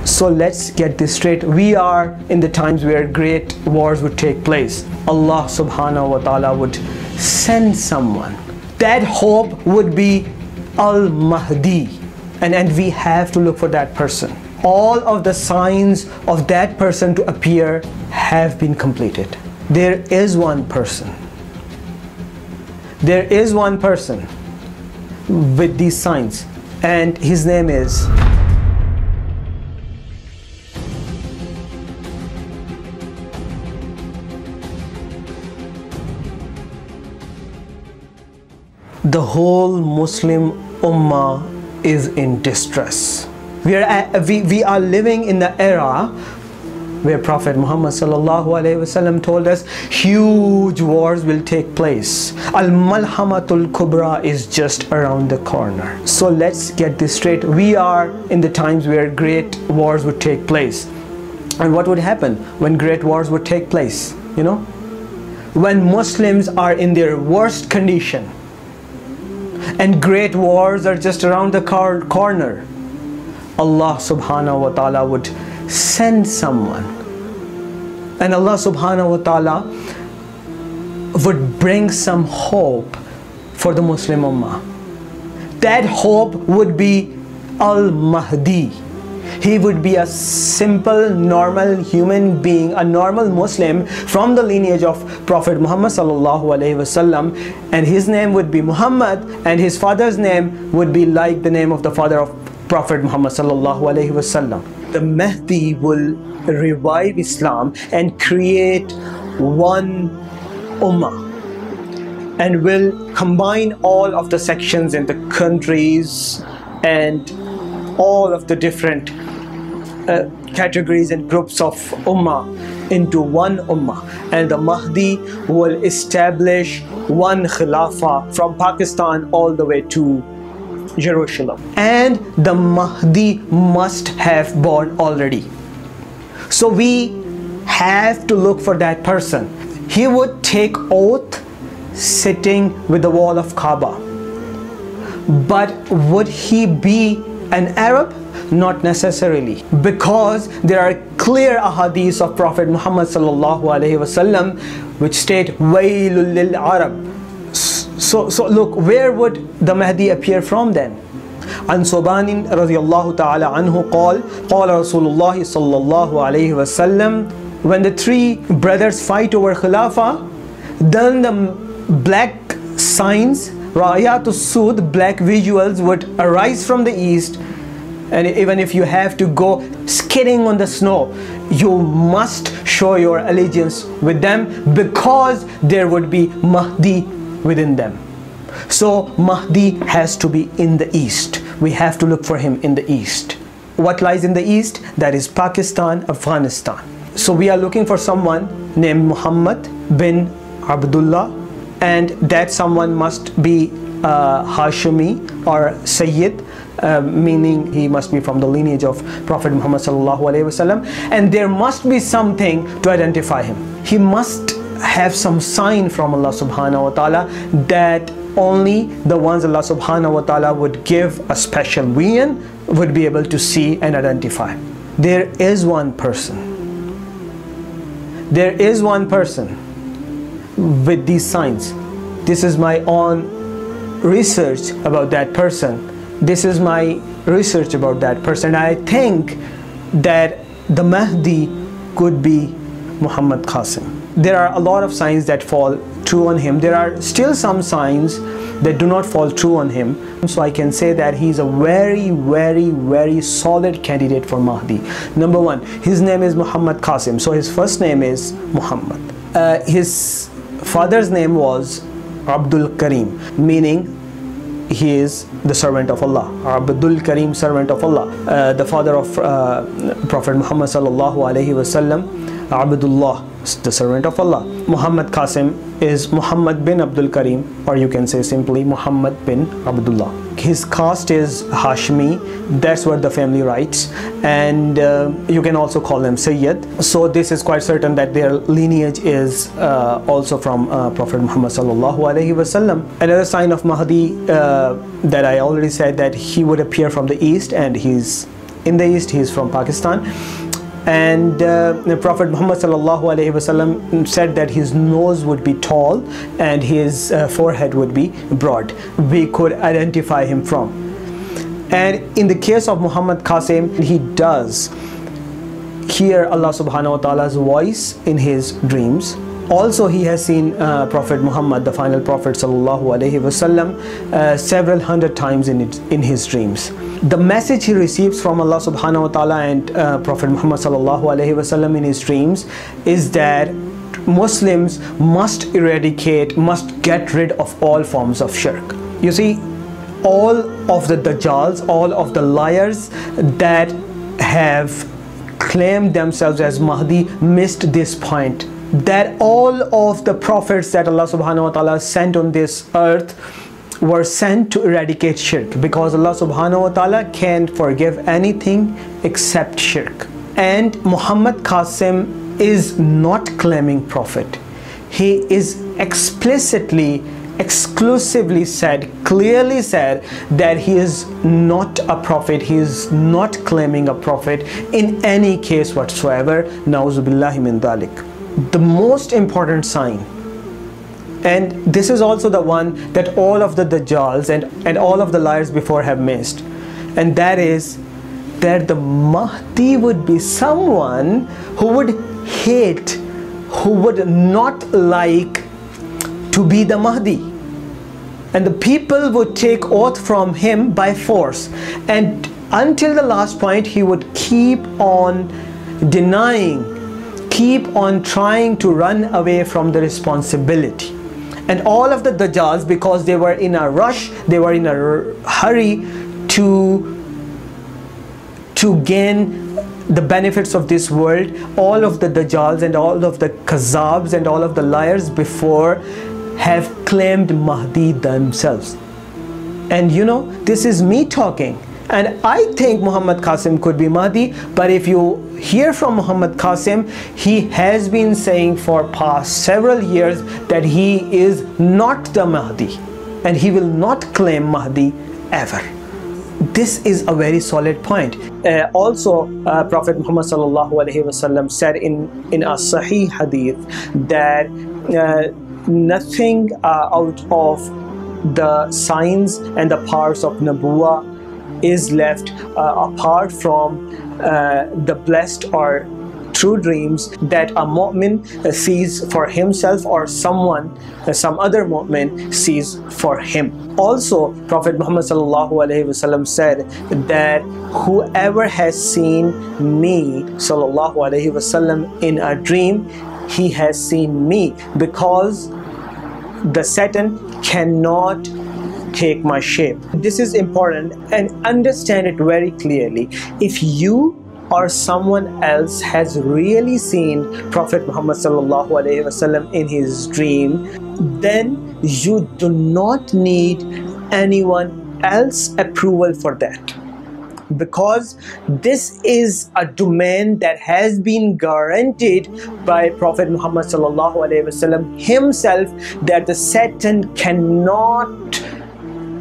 So let's get this straight. We are in the times where great wars would take place. Allah subhanahu wa ta'ala would send someone. That hope would be Al-Mahdi. And we have to look for that person. All of the signs of that person to appear have been completed. There is one person. There is one person with these signs, and his name is the whole Muslim Ummah is in distress. We are living in the era where Prophet Muhammad sallallahu alaihi wasallam told us huge wars will take place. Al-Malhamatul Kubra is just around the corner. So let's get this straight. We are in the times where great wars would take place. And what would happen when great wars would take place? You know, when Muslims are in their worst condition and great wars are just around the corner, Allah subhanahu wa ta'ala would send someone, and Allah subhanahu wa ta'ala would bring some hope for the Muslim Ummah. That hope would be Al-Mahdi. He would be a simple, normal human being, a normal Muslim from the lineage of Prophet Muhammad sallallahu alaihi wasallam, and his name would be Muhammad, and his father's name would be like the name of the father of Prophet Muhammad sallallahu alaihi wasallam. The Mahdi will revive Islam and create one ummah, and will combine all of the sections in the countries and all of the different categories and groups of ummah into one ummah. And the Mahdi will establish one khilafah from Pakistan all the way to Jerusalem. And the Mahdi must have born already. So we have to look for that person. He would take oath sitting with the wall of Kaaba. But would he be an Arab? Not necessarily, because there are clear ahadith of Prophet Muhammad sallallahu alaihi wasallam which state Wailul lil Arab. So look, where would the Mahdi appear from then? An Sobanin radiyallahu ta'ala anhu qala Rasulullah sallallahu alaihi wasallam, when the three brothers fight over Khilafah, then the black signs, Rayatus Sud, black visuals would arise from the east. And even if you have to go skidding on the snow, you must show your allegiance with them, because there would be Mahdi within them. So Mahdi has to be in the east. We have to look for him in the east. What lies in the east? That is Pakistan, Afghanistan. So we are looking for someone named Muhammad bin Abdullah, and that someone must be Hashimi or Sayyid, meaning he must be from the lineage of Prophet Muhammad sallallahu alaihi wasallam, and there must be something to identify him. He must have some sign from Allah subhanahu wa ta'ala that only the ones Allah subhanahu wa ta'ala would give a special vision would be able to see and identify. There is one person. There is one person with these signs. This is my own research about that person. This is my research about that person. I think that the Mahdi could be Muhammad Qasim. There are a lot of signs that fall true on him. There are still some signs that do not fall true on him. So I can say that he's a very, very, very solid candidate for Mahdi. Number one, his name is Muhammad Qasim. So his first name is Muhammad. His father's name was Abdul Karim, meaning he is the servant of Allah. Abdul Karim, servant of Allah. The father of Prophet Muhammad sallallahu alaihi wasallam, Abdullah, the servant of Allah. Muhammad Qasim is Muhammad bin Abdul Karim, or you can say simply Muhammad bin Abdullah. His caste is Hashmi. That's what the family writes, and you can also call them Sayyid. So this is quite certain that their lineage is also from Prophet Muhammad sallallahu alaihi wasallam. Another sign of Mahdi that I already said, that he would appear from the east, and he's in the east. He is from Pakistan. And the Prophet Muhammad sallallahu alaihi wasallam said that his nose would be tall and his forehead would be broad. We could identify him from. And in the case of Muhammad Qasim, he does hear Allah subhanahu wa ta'ala's voice in his dreams. Also, he has seen Prophet Muhammad, the final Prophet sallallahu alaihi wasallam, several hundred times in his dreams. The message he receives from Allah subhanahu wa ta'ala and Prophet Muhammad sallallahu alaihi wasallam in his dreams is that Muslims must eradicate, must get rid of all forms of shirk. You see, all of the Dajjals, all of the liars that have claimed themselves as Mahdi missed this point, that all of the prophets that Allah subhanahu wa ta'ala sent on this earth were sent to eradicate shirk, because Allah subhanahu wa ta'ala can't forgive anything except shirk. And Muhammad Qasim is not claiming prophet. He is explicitly, exclusively said, clearly said that he is not a prophet. He is not claiming a prophet in any case whatsoever. Na'uzu billahi min dhalik. The most important sign, and this is also the one that all of the Dajjals and all of the liars before have missed, and that is that the Mahdi would be someone who would hate, who would not like to be the Mahdi, and the people would take oath from him by force, and until the last point he would keep on denying, keep on trying to run away from the responsibility. And all of the Dajjals, because they were in a rush, they were in a hurry to gain the benefits of this world, all of the Dajjals and all of the Kazabs and all of the liars before have claimed Mahdi themselves. And you know, this is me talking, and I think Muhammad Qasim could be Mahdi, but if you hear from Muhammad Qasim, he has been saying for past several years that he is not the Mahdi and he will not claim Mahdi ever. This is a very solid point. Also, Prophet Muhammad sallallahu alaihi wasallam said in a Sahih hadith that nothing out of the signs and the powers of Nabuwah is left apart from the blessed or true dreams that a mu'min sees for himself, or someone, some other mu'min sees for him. Also, Prophet Muhammad sallallahu alaihi wasallam said that whoever has seen me sallallahu alaihi wasallam in a dream, he has seen me, because the Satan cannot take my shape. This is important, and understand it very clearly. If you or someone else has really seen Prophet Muhammad sallallahu alaihi wasallam in his dream, then you do not need anyone else's approval for that, because this is a domain that has been guaranteed by Prophet Muhammad sallallahu alaihi wasallam himself, that the Satan cannot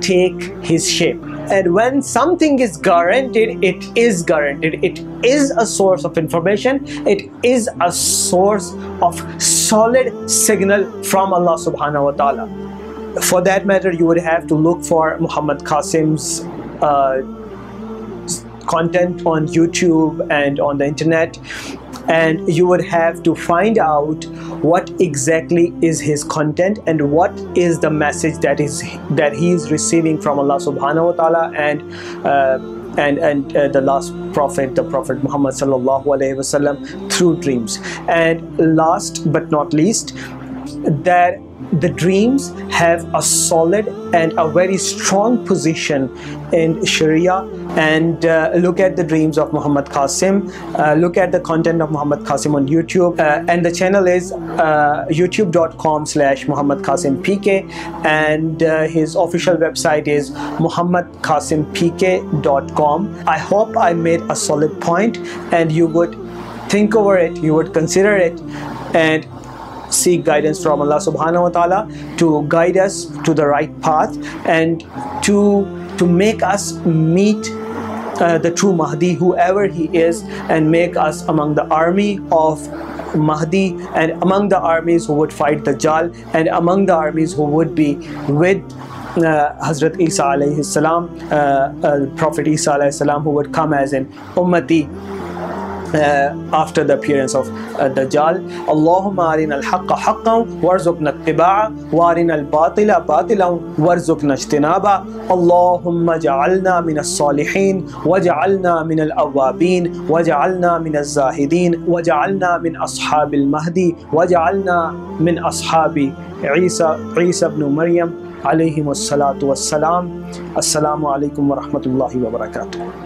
take his shape. And when something is guaranteed, it is guaranteed. It is a source of information. It is a source of solid signal from Allah subhanahu wa ta'ala. For that matter, you would have to look for Muhammad Qasim's content on YouTube and on the internet, and you would have to find out what exactly is his content and what is the message that he is receiving from Allah subhanahu wa ta'ala and the last prophet, the Prophet Muhammad sallallahu alaihi wasallam, through dreams. And last but not least, that the dreams have a solid and a very strong position in Sharia. And look at the dreams of Muhammad Qasim, look at the content of Muhammad Qasim on YouTube, and the channel is youtube.com/Muhammad Qasim PK, and his official website is muhammadqasimpk.com. I hope I made a solid point, and you would think over it, you would consider it, and seek guidance from Allah subhanahu wa ta'ala to guide us to the right path, and to make us meet the true Mahdi, whoever he is, and make us among the army of Mahdi, and among the armies who would fight Dajjal, and among the armies who would be with Hazrat Isa alayhi salam, Prophet Isa alayhi salam, who would come as an ummati after the appearance of Dajjal. Allahumma arina al-haqqa haqqan warzuqna ittiba'a wa arina al-batila batilan warzuqna ijtinaba. Allahumma ja'alna min as-salihin waj'alna min al-awwabin waj'alna min az-zahidin waj'alna min ashabil mahdi waj'alna min ashabi Isa ibn Maryam alayhim as-salatu was-salam. Assalamu alaikum wa rahmatullahi wa barakatuh.